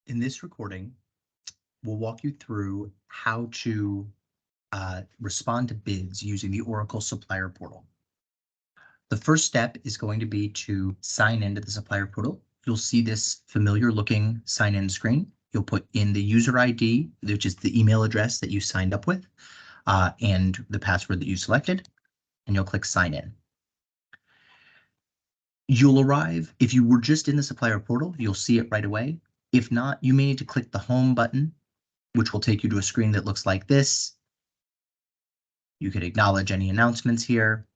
In this recording, we'll walk you through how to respond to bids using the Oracle Supplier Portal. The first step is going to be to sign into the Supplier Portal. You'll see this familiar looking sign-in screen. You'll put in the user ID, which is the email address that you signed up with, and the password that you selected, and you'll click sign in. You'll arrive, if you were just in the Supplier Portal, you'll see it right away. If not, you may need to click the home button, which will take you to a screen that looks like this. You could acknowledge any announcements here,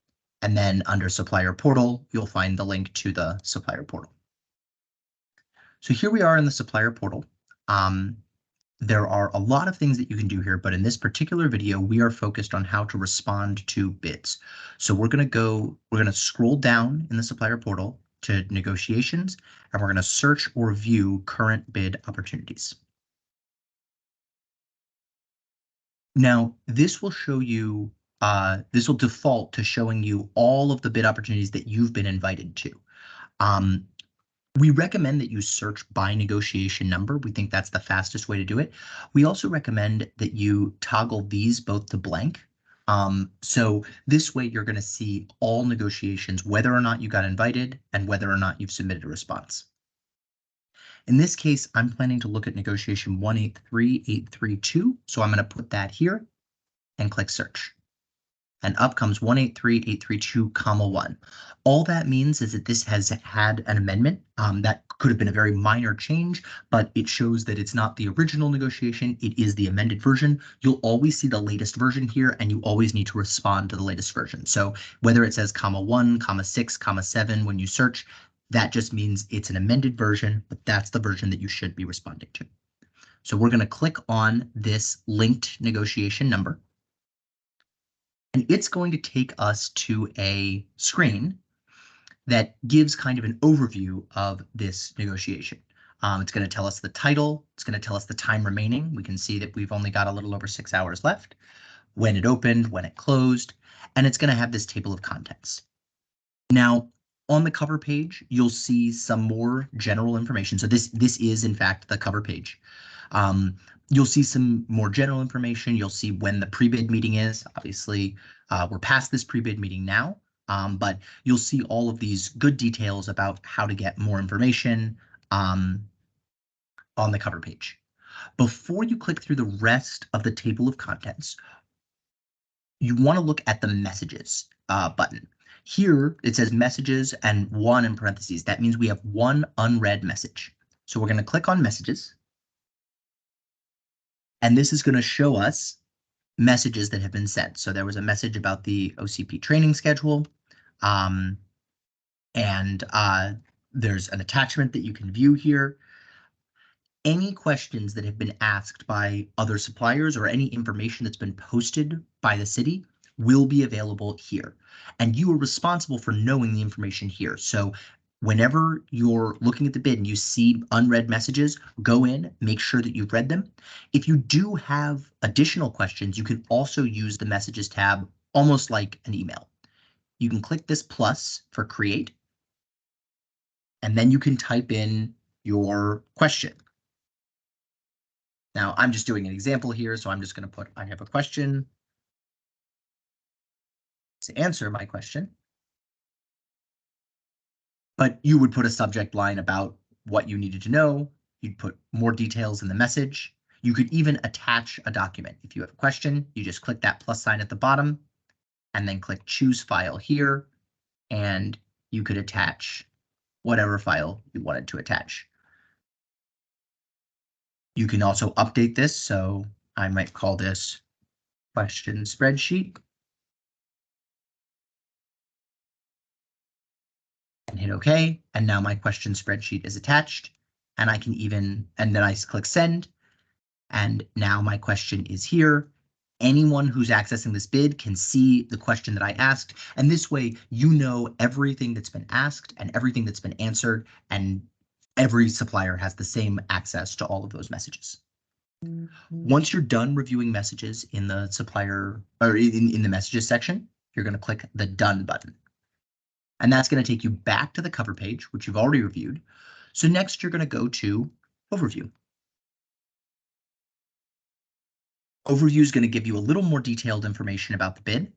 and then under Supplier Portal, you'll find the link to the Supplier Portal. So here we are in the Supplier Portal. There are a lot of things that you can do here, but in this particular video, we are focused on how to respond to bids. So we're going to scroll down in the Supplier Portal to negotiations, and we're going to search or view current bid opportunities. Now, this will show you, this will default to showing you all of the bid opportunities that you've been invited to. We recommend that you search by negotiation number. We think that's the fastest way to do it. We also recommend that you toggle these both to blank. So this way you're going to see all negotiations, whether or not you got invited and whether or not you've submitted a response. In this case, I'm planning to look at negotiation 183832. So I'm going to put that here and click search. And up comes 183832, 1. All that means is that this has had an amendment. That could have been a very minor change, but it shows that it's not the original negotiation. It is the amended version. You'll always see the latest version here, and you always need to respond to the latest version. So whether it says 1, 6, 7 when you search, that just means it's an amended version, but that's the version that you should be responding to. So we're going to click on this linked negotiation number. And it's going to take us to a screen that gives kind of an overview of this negotiation. It's going to tell us the title. It's going to tell us the time remaining. We can see that we've only got a little over 6 hours left, when it opened, when it closed, and it's going to have this table of contents. Now, on the cover page, you'll see some more general information. So this is, in fact, the cover page. You'll see some more general information. You'll see when the pre-bid meeting is. Obviously, we're past this pre-bid meeting now, but you'll see all of these good details about how to get more information on the cover page. Before you click through the rest of the table of contents, you want to look at the messages button. Here, it says messages and 1 in parentheses. That means we have 1 unread message. So we're going to click on messages. And this is going to show us messages that have been sent. So there was a message about the OCP training schedule. And there's an attachment that you can view here. Any questions that have been asked by other suppliers or any information that's been posted by the city will be available here. And you are responsible for knowing the information here. So whenever you're looking at the bid and you see unread messages, go in, make sure that you've read them. If you do have additional questions, you can also use the messages tab almost like an email. You can click this plus for create, and then you can type in your question. Now, I'm just doing an example here, so I'm just going to put, I have a question to answer my question. But you would put a subject line about what you needed to know. You'd put more details in the message. You could even attach a document. If you have a question, you just click that plus sign at the bottom and then click choose file here, and you could attach whatever file you wanted to attach. You can also update this, so I might call this question spreadsheet. And hit OK, and now my question spreadsheet is attached, and I can even, and then I click send, and now my question is here. Anyone who's accessing this bid can see the question that I asked, and this way you know everything that's been asked and everything that's been answered, and every supplier has the same access to all of those messages. Once you're done reviewing messages in the supplier or in the messages section, you're going to click the done button. And that's going to take you back to the cover page, which you've already reviewed. So next you're going to go to overview. Overview is going to give you a little more detailed information about the bid.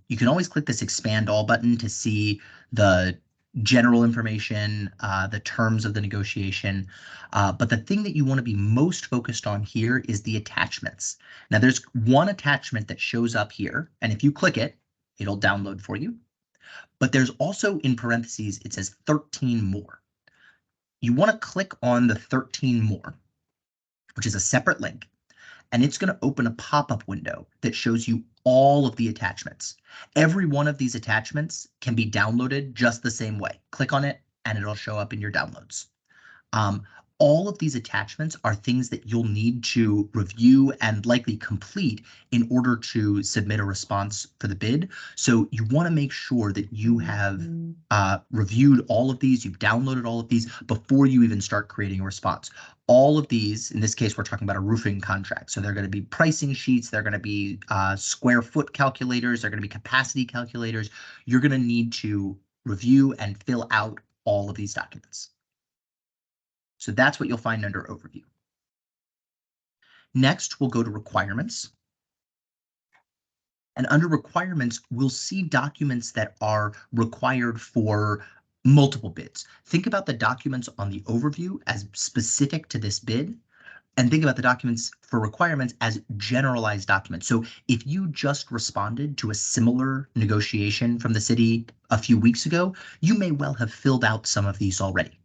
You can always click this expand all button to see the general information, the terms of the negotiation. But the thing that you want to be most focused on here is the attachments. Now there's one attachment that shows up here, and if you click it, it'll download for you. But there's also in parentheses, it says 13 more. You want to click on the 13 more, which is a separate link. And it's going to open a pop-up window that shows you all of the attachments. Every one of these attachments can be downloaded just the same way. Click on it and it'll show up in your downloads. All of these attachments are things that you'll need to review and likely complete in order to submit a response for the bid. So you want to make sure that you have reviewed all of these, you've downloaded all of these before you even start creating a response. All of these, in this case, we're talking about a roofing contract. So they're going to be pricing sheets, they're going to be square foot calculators, they're going to be capacity calculators. You're going to need to review and fill out all of these documents. So that's what you'll find under Overview. Next, we'll go to Requirements. And under Requirements, we'll see documents that are required for multiple bids. Think about the documents on the Overview as specific to this bid, and think about the documents for Requirements as generalized documents. So if you just responded to a similar negotiation from the city a few weeks ago, you may well have filled out some of these already.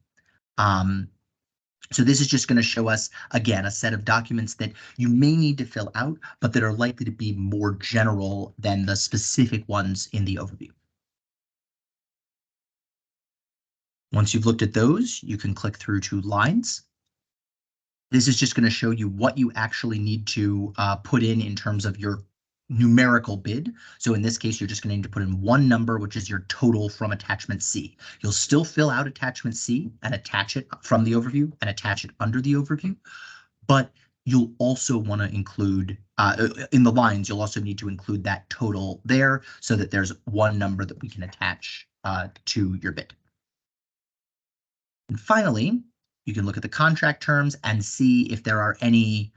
So this is just going to show us, again, a set of documents that you may need to fill out, but that are likely to be more general than the specific ones in the overview. Once you've looked at those, you can click through to lines. This is just going to show you what you actually need to put in terms of your numerical bid. So in this case, you're just going to need to put in one number, which is your total from attachment C. You'll still fill out attachment C and attach it from the overview and attach it under the overview, but you'll also want to include in the lines, you'll also need to include that total there so that there's one number that we can attach to your bid. And finally, you can look at the contract terms and see if there are any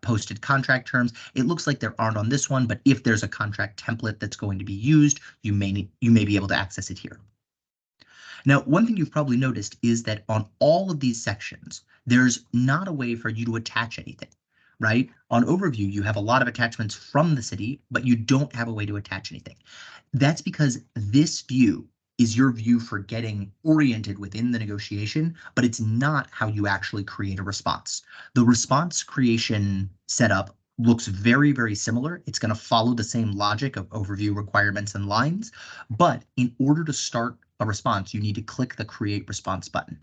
posted contract terms. It looks like there aren't on this one, but if there's a contract template that's going to be used, you may be able to access it here. Now, one thing you've probably noticed is that on all of these sections, there's not a way for you to attach anything, right? On Overview, you have a lot of attachments from the city, but you don't have a way to attach anything. That's because this view is your view for getting oriented within the negotiation, but it's not how you actually create a response. The response creation setup looks very, very similar. It's going to follow the same logic of overview, requirements, and lines. But in order to start a response, you need to click the Create Response button.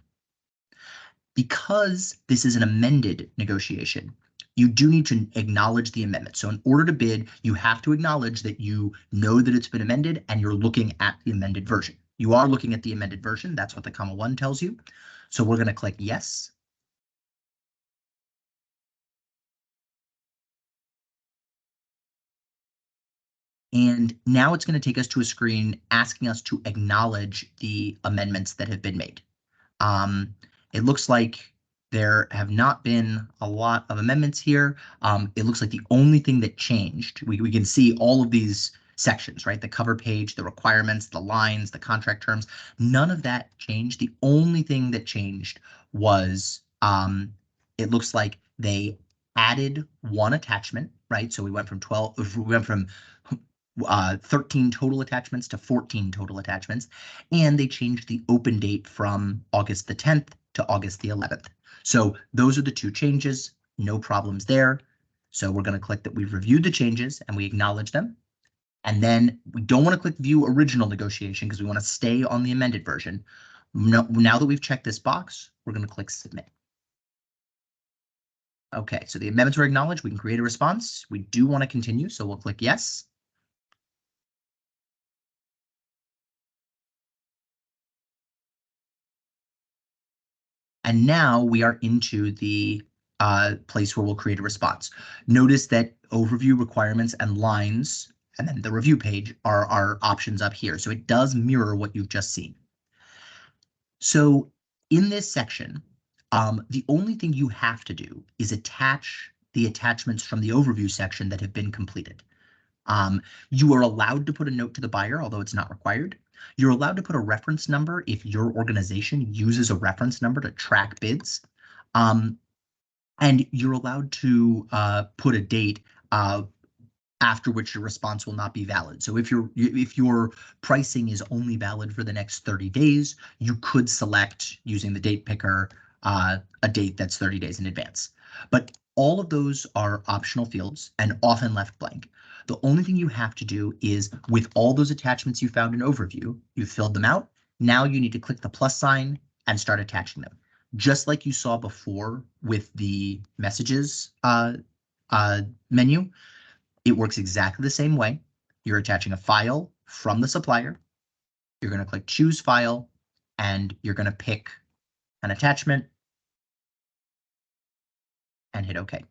Because this is an amended negotiation, you do need to acknowledge the amendment. So in order to bid, you have to acknowledge that you know that it's been amended and you're looking at the amended version. You are looking at the amended version. That's what the comma 1 tells you. So we're going to click yes. And now it's going to take us to a screen asking us to acknowledge the amendments that have been made. It looks like there have not been a lot of amendments here. It looks like the only thing that changed, we can see all of these sections, right? The cover page, the requirements, the lines, the contract terms, none of that changed. The only thing that changed was it looks like they added one attachment, right? So we went from 13 total attachments to 14 total attachments, and they changed the open date from August the 10th to August the 11th. So those are the two changes, no problems there. So we're going to click that we've reviewed the changes and we acknowledge them. And then we don't want to click view original negotiation because we want to stay on the amended version. Now that we've checked this box, we're going to click submit. Okay, so the amendments were acknowledged. We can create a response. We do want to continue, so we'll click yes. And now we are into the place where we'll create a response. Notice that overview, requirements, and lines, and then the review page are our options up here. So it does mirror what you've just seen. So in this section, the only thing you have to do is attach the attachments from the overview section that have been completed. You are allowed to put a note to the buyer, although it's not required. You're allowed to put a reference number if your organization uses a reference number to track bids. And you're allowed to put a date after which your response will not be valid. So if your pricing is only valid for the next 30 days, you could select using the date picker a date that's 30 days in advance. But all of those are optional fields and often left blank. The only thing you have to do is, with all those attachments you found in overview, you've filled them out. Now you need to click the plus sign and start attaching them. Just like you saw before with the messages menu, it works exactly the same way. You're attaching a file from the supplier. You're going to click choose file, and you're going to pick an attachment and hit OK.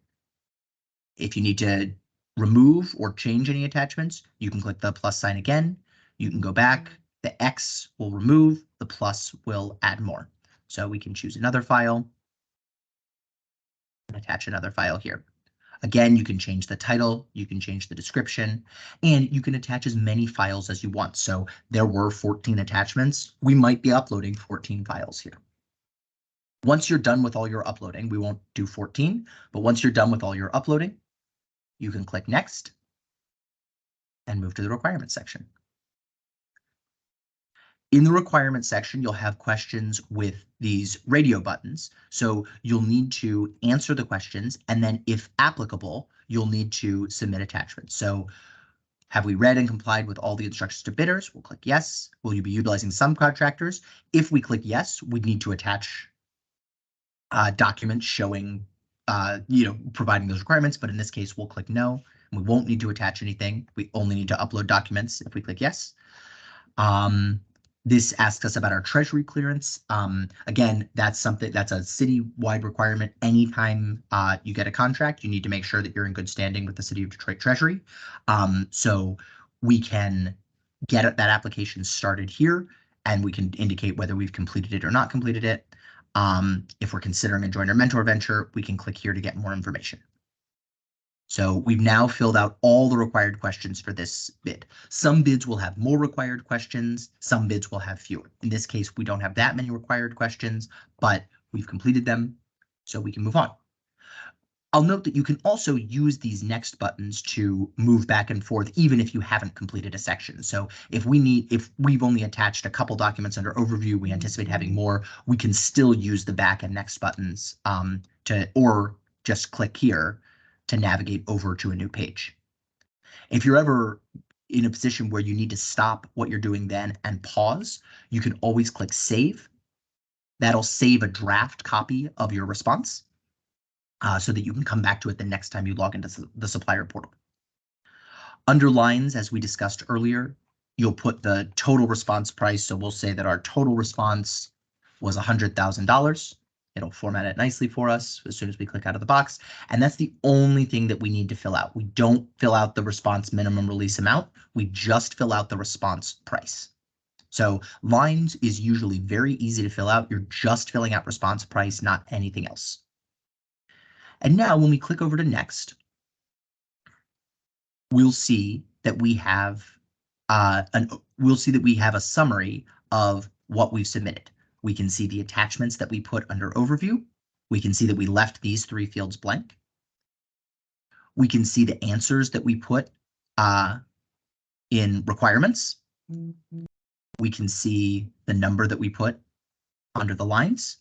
If you need to remove or change any attachments, you can click the plus sign again. You can go back. The X will remove, the plus will add more. So we can choose another file and attach another file here. Again, you can change the title, you can change the description, and you can attach as many files as you want. So there were 14 attachments. We might be uploading 14 files here. Once you're done with all your uploading, we won't do 14, but once you're done with all your uploading, you can click Next and move to the requirements section. In the requirements section, you'll have questions with these radio buttons. So you'll need to answer the questions, and then if applicable, you'll need to submit attachments. So have we read and complied with all the instructions to bidders? We'll click yes. Will you be utilizing subcontractors? If we click yes, we need to attach documents showing, providing those requirements. But in this case, we'll click no. And we won't need to attach anything. We only need to upload documents if we click yes. This asks us about our treasury clearance. Again, that's a city-wide requirement. Anytime you get a contract, you need to make sure that you're in good standing with the City of Detroit Treasury. So we can get that application started here, and we can indicate whether we've completed it or not completed it. If we're considering a joiner mentor venture, we can click here to get more information. So we've now filled out all the required questions for this bid. Some bids will have more required questions, some bids will have fewer. In this case, we don't have that many required questions, but we've completed them, so we can move on. I'll note that you can also use these next buttons to move back and forth, even if you haven't completed a section. So if we've only attached a couple documents under overview, we anticipate having more, we can still use the back and next buttons or just click here to navigate over to a new page. If you're ever in a position where you need to stop what you're doing then and pause, you can always click save. That'll save a draft copy of your response so that you can come back to it the next time you log into the supplier portal. Under lines, as we discussed earlier, you'll put the total response price. So we'll say that our total response was $100,000. It'll format it nicely for us as soon as we click out of the box. And that's the only thing that we need to fill out. We don't fill out the response minimum release amount. We just fill out the response price. So lines is usually very easy to fill out. You're just filling out response price, not anything else. And now when we click over to next, we'll see that we have a summary of what we've submitted. We can see the attachments that we put under overview. We can see that we left these 3 fields blank. We can see the answers that we put in requirements. We can see the number that we put under the lines.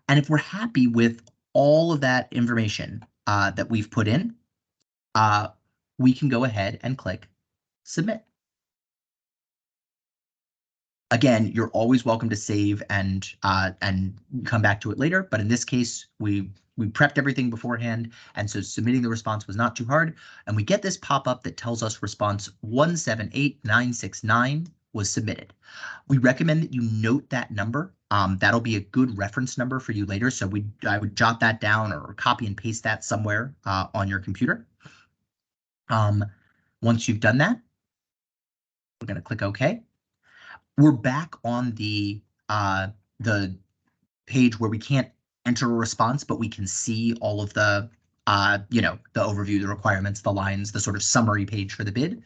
And if we're happy with all of that information that we've put in, we can go ahead and click submit. Again, you're always welcome to save and come back to it later. But in this case, we prepped everything beforehand, and so submitting the response was not too hard. And we get this pop-up that tells us response 178969 was submitted. We recommend that you note that number. That'll be a good reference number for you later. So I would jot that down or copy and paste that somewhere on your computer. Once you've done that, we're going to click OK. We're back on the page where we can't enter a response, but we can see all of the the overview, the requirements, the lines, the sort of summary page for the bid.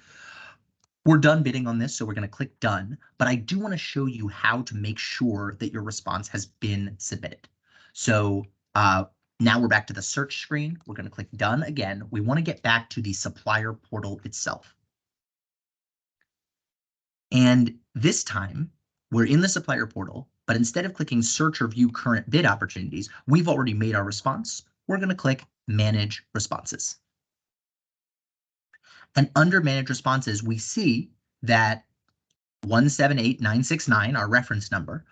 We're done bidding on this, so we're going to click done, but I do want to show you how to make sure that your response has been submitted. So now we're back to the search screen. We're going to click done again. We want to get back to the supplier portal itself. And this time we're in the supplier portal, but instead of clicking search or view current bid opportunities, we've already made our response. We're going to click manage responses. And under manage responses, we see that 178969, our reference number,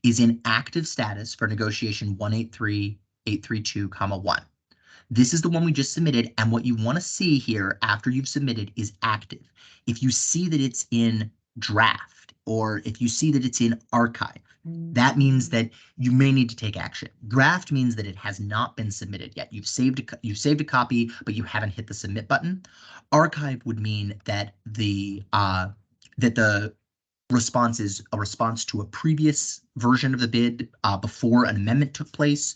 is in active status for negotiation 183832, 1. This is the one we just submitted, and what you want to see here after you've submitted is active. If you see that it's in draft, or if you see that it's in archive, that means that you may need to take action. Draft means that it has not been submitted yet. You've saved a copy, but you haven't hit the submit button. Archive would mean that the response is a response to a previous version of the bid before an amendment took place,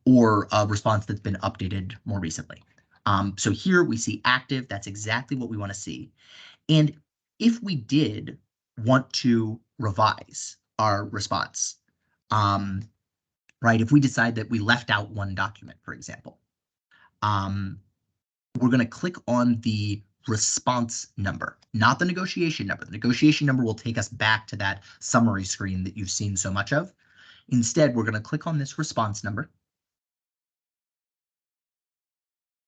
or a response that's been updated more recently. So here we see active. That's exactly what we want to see. And if we did want to revise our response, right, if we decide that we left out one document, for example, we're going to click on the response number, not the negotiation number. The negotiation number will take us back to that summary screen that you've seen so much of. Instead, we're going to click on this response number.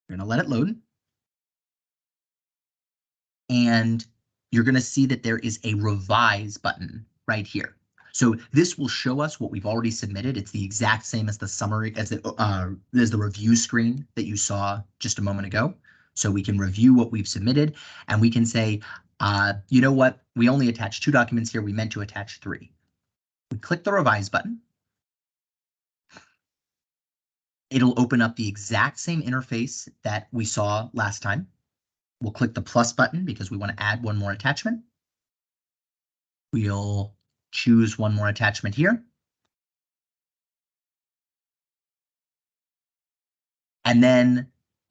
We're going to let it load. And you're going to see that there is a revise button right here. So this will show us what we've already submitted. It's the exact same as the summary, as the review screen that you saw just a moment ago. So we can review what we've submitted, and we can say, you know what, we only attached 2 documents here. We meant to attach 3. We click the revise button. It'll open up the exact same interface that we saw last time. We'll click the plus button because we want to add one more attachment. We'll choose one more attachment here. And then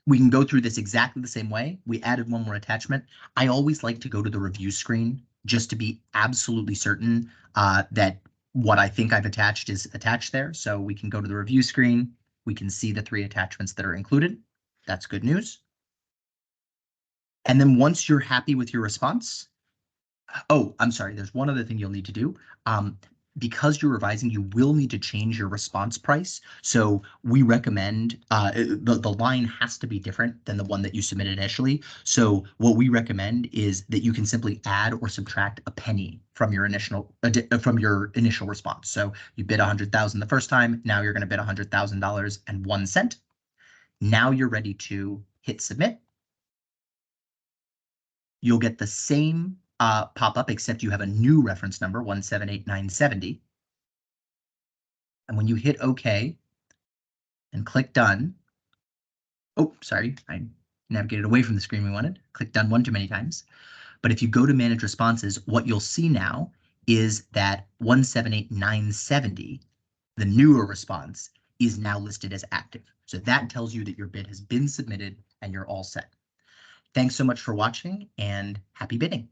we can go through this exactly the same way. We added one more attachment. I always like to go to the review screen just to be absolutely certain that what I think I've attached is attached there. So we can go to the review screen. We can see the 3 attachments that are included. That's good news. And then once you're happy with your response, oh, I'm sorry, there's one other thing you'll need to do. Because you're revising, you will need to change your response price. So we recommend the line has to be different than the one that you submitted initially. So what we recommend is that you can simply add or subtract a penny from your initial response. So you bid 100,000 the first time. Now you're going to bid $100,000.01. Now you're ready to hit submit. You'll get the same pop-up, except you have a new reference number, 178970. And when you hit OK and click done, oh, sorry, I navigated away from the screen we wanted. Click done one too many times. But if you go to manage responses, what you'll see now is that 178970, the newer response, is now listed as active. So that tells you that your bid has been submitted and you're all set. Thanks so much for watching, and happy bidding.